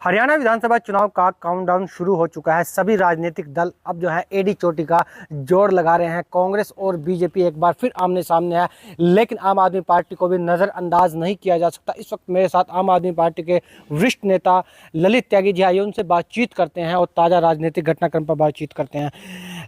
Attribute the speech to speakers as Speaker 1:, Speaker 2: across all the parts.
Speaker 1: हरियाणा विधानसभा चुनाव का काउंटडाउन शुरू हो चुका है। सभी राजनीतिक दल अब जो है एडी चोटी का जोड़ लगा रहे हैं। कांग्रेस और बीजेपी एक बार फिर आमने सामने है, लेकिन आम आदमी पार्टी को भी नज़रअंदाज नहीं किया जा सकता। इस वक्त मेरे साथ आम आदमी पार्टी के वरिष्ठ नेता ललित त्यागी जी आइए उनसे बातचीत करते हैं और ताज़ा राजनीतिक घटनाक्रम पर बातचीत करते हैं।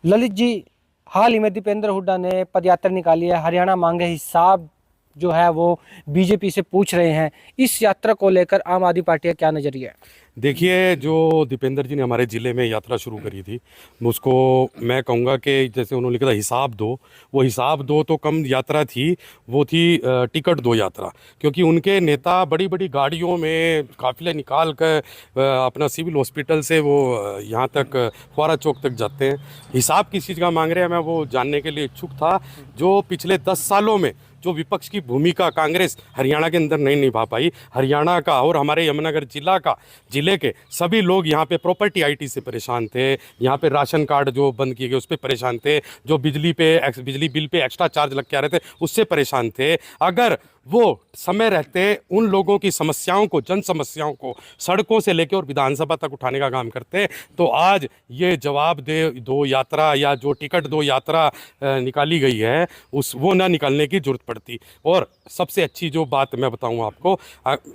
Speaker 1: ललित जी, हाल ही में दीपेंद्र हुड्डा ने पदयात्रा निकाली है। हरियाणा मांगे हिसाब जो है वो बीजेपी से पूछ रहे हैं। इस यात्रा को लेकर आम आदमी पार्टी का क्या नजरिया है?
Speaker 2: देखिए, जो दीपेंद्र जी ने हमारे ज़िले में यात्रा शुरू करी थी, उसको मैं कहूँगा कि जैसे उन्होंने लिखा था हिसाब दो, वो हिसाब दो तो कम यात्रा थी, वो थी टिकट दो यात्रा। क्योंकि उनके नेता बड़ी बड़ी गाड़ियों में काफ़िले निकाल कर अपना सिविल हॉस्पिटल से वो यहाँ तक फुआरा चौक तक जाते हैं। हिसाब किस चीज़ का मांग रहे हैं, मैं वो जानने के लिए इच्छुक था। जो पिछले 10 सालों में जो विपक्ष की भूमिका कांग्रेस हरियाणा के अंदर नहीं निभा पाई, हरियाणा का और हमारे यमुनानगर जिले के सभी लोग यहाँ पे प्रॉपर्टी आईटी से परेशान थे, यहाँ पे राशन कार्ड जो बंद किए गए उस पर परेशान थे, जो बिजली बिल पे एक्स्ट्रा चार्ज लग के आ रहे थे उससे परेशान थे। अगर वो समय रहते उन लोगों की समस्याओं को, जन समस्याओं को सड़कों से लेकर और विधानसभा तक उठाने का काम करते, तो आज ये जवाब दे दो यात्रा या जो टिकट दो यात्रा निकाली गई है वो ना निकालने की जरूरत पड़ती। और सबसे अच्छी जो बात मैं बताऊं आपको,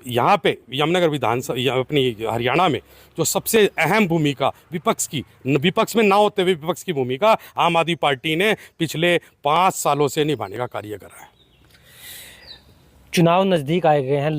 Speaker 2: यहाँ पे यमुनानगर विधानसभा अपनी हरियाणा में जो सबसे अहम भूमिका विपक्ष में ना होते हुए विपक्ष की भूमिका आम आदमी पार्टी ने पिछले 5 सालों से निभाने का कार्य करा है।
Speaker 1: चुनाव नज़दीक आए गए हैं।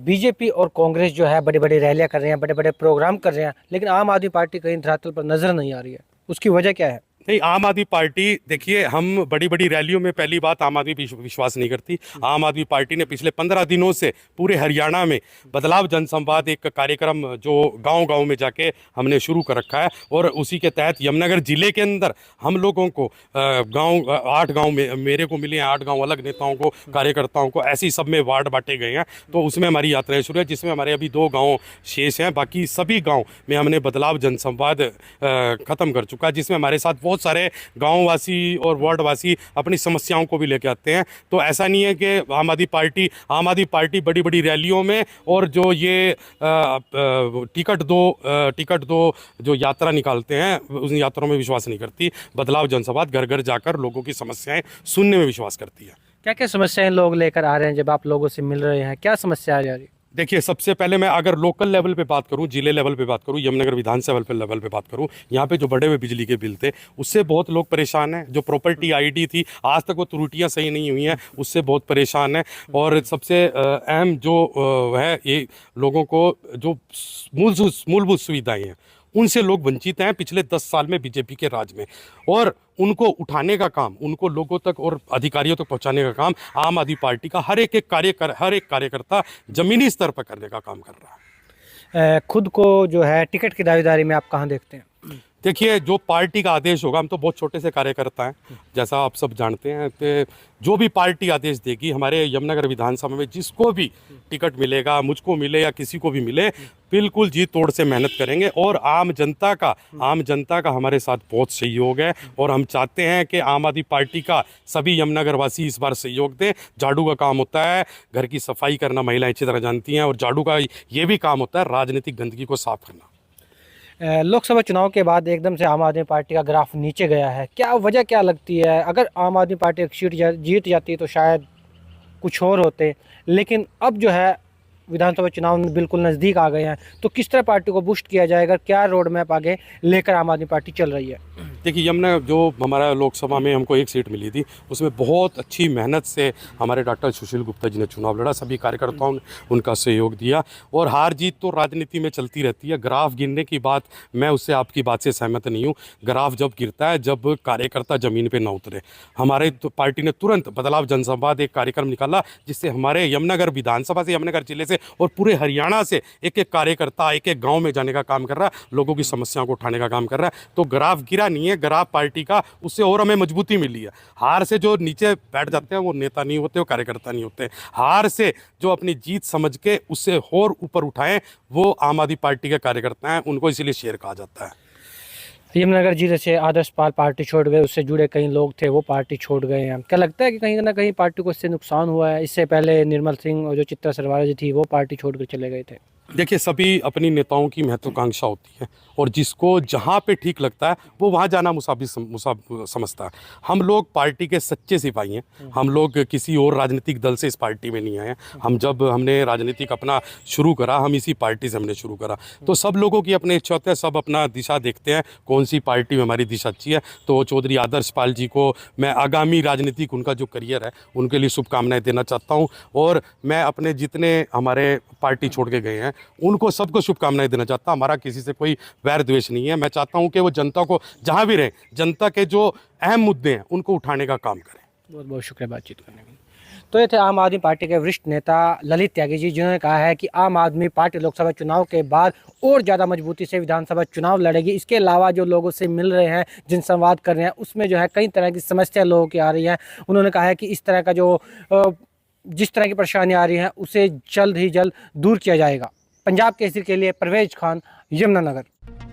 Speaker 1: बीजेपी और कांग्रेस जो है बड़ी बड़ी रैलियां कर रहे हैं, बड़े बड़े प्रोग्राम कर रहे हैं, लेकिन आम आदमी पार्टी कहीं धरातल पर नजर नहीं आ रही है। उसकी वजह क्या है?
Speaker 2: नहीं, आम आदमी पार्टी, देखिए, हम बड़ी बड़ी रैलियों में पहली बात आम आदमी विश्वास नहीं करती। आम आदमी पार्टी ने पिछले 15 दिनों से पूरे हरियाणा में बदलाव जनसंवाद एक कार्यक्रम जो गांव-गांव में जाके हमने शुरू कर रखा है, और उसी के तहत यमुनानगर जिले के अंदर हम लोगों को 8 गाँव में मेरे को मिले हैं, 8 गाँव अलग नेताओं को, कार्यकर्ताओं को, ऐसी सब में वार्ड बांटे गए हैं। तो उसमें हमारी यात्राएं शुरू है, जिसमें हमारे अभी 2 गाँव शेष हैं। बाकी सभी गाँव में हमने बदलाव जनसंवाद खत्म कर चुका है, जिसमें हमारे साथ बहुत सारे गांववासी और वार्डवासी अपनी समस्याओं को भी लेकर आते हैं। तो ऐसा नहीं है कि आम आदमी पार्टी बड़ी बड़ी रैलियों में और जो ये टिकट दो जो यात्रा निकालते हैं उस यात्राओं में विश्वास नहीं करती। बदलाव जनसंवाद घर घर जाकर लोगों की समस्याएं सुनने में विश्वास करती है।
Speaker 1: क्या क्या समस्याएं लोग लेकर आ रहे हैं? जब आप लोगों से मिल रहे हैं, क्या समस्या आ जा रही है?
Speaker 2: देखिए, सबसे पहले मैं अगर लोकल लेवल पे बात करूं, जिले लेवल पे बात करूं, यमुनानगर विधानसभा लेवल पे बात करूं, यहाँ पे जो बढ़े हुए बिजली के बिल थे उससे बहुत लोग परेशान हैं। जो प्रॉपर्टी आईडी थी, आज तक वो त्रुटियां सही नहीं हुई हैं, उससे बहुत परेशान है। और सबसे अहम जो है, ये लोगों को जो मूलभूत सुविधाएँ हैं उनसे लोग वंचित हैं पिछले 10 साल में बीजेपी के राज में। और उनको उठाने का काम, उनको लोगों तक और अधिकारियों तक पहुंचाने का काम आम आदमी पार्टी का हर एक कार्यकर्ता जमीनी स्तर पर करने का काम कर रहा है।
Speaker 1: खुद को जो है टिकट की दावेदारी में आप कहाँ देखते हैं?
Speaker 2: देखिए, जो पार्टी का आदेश होगा, हम तो बहुत छोटे से कार्यकर्ता हैं, जैसा आप सब जानते हैं, तो जो भी पार्टी आदेश देगी, हमारे यमुनानगर विधानसभा में जिसको भी टिकट मिलेगा, मुझको मिले या किसी को भी मिले, बिल्कुल जी तोड़ से मेहनत करेंगे। और आम जनता का हमारे साथ बहुत सहयोग है, और हम चाहते हैं कि आम आदमी पार्टी का सभी यमुनानगर वासी इस बार सहयोग दें। झाड़ू का काम होता है घर की सफाई करना, महिलाएं अच्छी तरह जानती हैं, और झाड़ू का ये भी काम होता है राजनीतिक गंदगी को साफ करना।
Speaker 1: लोकसभा चुनाव के बाद एकदम से आम आदमी पार्टी का ग्राफ नीचे गया है। क्या वजह क्या लगती है? अगर आम आदमी पार्टी एक सीट जीत जाती तो शायद कुछ और होते, लेकिन अब जो है विधानसभा चुनाव बिल्कुल नज़दीक आ गए हैं, तो किस तरह पार्टी को बूस्ट किया जाएगा? क्या रोड मैप आगे लेकर आम आदमी पार्टी चल रही है?
Speaker 2: देखिए, यमुना जो हमारा लोकसभा में हमको 1 सीट मिली थी, उसमें बहुत अच्छी मेहनत से हमारे डॉक्टर सुशील गुप्ता जी ने चुनाव लड़ा, सभी कार्यकर्ताओं ने उनका सहयोग दिया। और हार जीत तो राजनीति में चलती रहती है। ग्राफ गिरने की बात, मैं उससे आपकी बात से सहमत नहीं हूँ। ग्राफ जब गिरता है जब कार्यकर्ता ज़मीन पर ना उतरे। हमारे तो पार्टी ने तुरंत बदलाव जनसंवाद एक कार्यक्रम निकाला, जिससे हमारे यमुनानगर विधानसभा से, यमुनानगर जिले से और पूरे हरियाणा से एक एक कार्यकर्ता एक एक गांव में जाने का काम कर रहा है, लोगों की समस्याओं को उठाने का काम कर रहा है। तो ग्राफ गिरा नहीं है, ग्राफ पार्टी का, उससे और हमें मजबूती मिली है। हार से जो नीचे बैठ जाते हैं वो नेता नहीं होते, वो कार्यकर्ता नहीं होते। हार से जो अपनी जीत समझ के उससे और ऊपर उठाएं, वो आम आदमी पार्टी के कार्यकर्ता हैं, उनको इसीलिए शेर कहा जाता है।
Speaker 1: यमुनानगर जिले से आदर्श पाल पार्टी छोड़ गए, उससे जुड़े कई लोग थे वो पार्टी छोड़ गए हैं। क्या लगता है कि कहीं ना कहीं पार्टी को इससे नुकसान हुआ है? इससे पहले निर्मल सिंह और जो चित्रा सरवारा जी थी वो पार्टी छोड़ कर चले गए थे।
Speaker 2: देखिए, सभी अपनी नेताओं की महत्वाकांक्षा होती है और जिसको जहाँ पे ठीक लगता है वो वहाँ जाना समझता है। हम लोग पार्टी के सच्चे सिपाही हैं। हम लोग किसी और राजनीतिक दल से इस पार्टी में नहीं आए हैं। हमने राजनीतिक अपना शुरू करा, हम इसी पार्टी से हमने शुरू करा। तो सब लोगों की अपनी इच्छा होती है, सब अपना दिशा देखते हैं कौन सी पार्टी में हमारी दिशा अच्छी है। तो चौधरी आदर्श पाल जी को मैं आगामी राजनीतिक उनका जो करियर है उनके लिए शुभकामनाएं देना चाहता हूँ। और मैं अपने जितने हमारे पार्टी छोड़ के गए हैं उनको सबको शुभकामनाएं देना चाहता हूँ। हमारा किसी से कोई वैर द्वेष नहीं है। मैं चाहता हूँ कि वो जनता को जहाँ भी रहे, जनता के जो अहम मुद्दे हैं उनको उठाने का काम करें।
Speaker 1: बहुत बहुत शुक्रिया बातचीत करने के लिए। तो ये थे आम आदमी पार्टी के वरिष्ठ नेता ललित त्यागी जी, जिन्होंने कहा है कि आम आदमी पार्टी लोकसभा चुनाव के बाद और ज़्यादा मजबूती से विधानसभा चुनाव लड़ेगी। इसके अलावा जो लोगों से मिल रहे हैं, जिन संवाद कर रहे हैं, उसमें जो है कई तरह की समस्या लोगों की आ रही है। उन्होंने कहा है कि इस तरह का जो जिस तरह की परेशानी आ रही है उसे जल्द ही जल्द दूर किया जाएगा। पंजाब केसरी के लिए परवेज खान, यमुनानगर।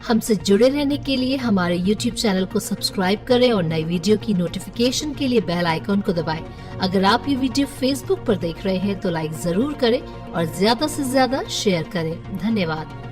Speaker 3: हमसे जुड़े रहने के लिए हमारे YouTube चैनल को सब्सक्राइब करें और नई वीडियो की नोटिफिकेशन के लिए बेल आइकॉन को दबाएं। अगर आप ये वीडियो Facebook पर देख रहे हैं तो लाइक जरूर करें और ज्यादा से ज्यादा शेयर करें। धन्यवाद।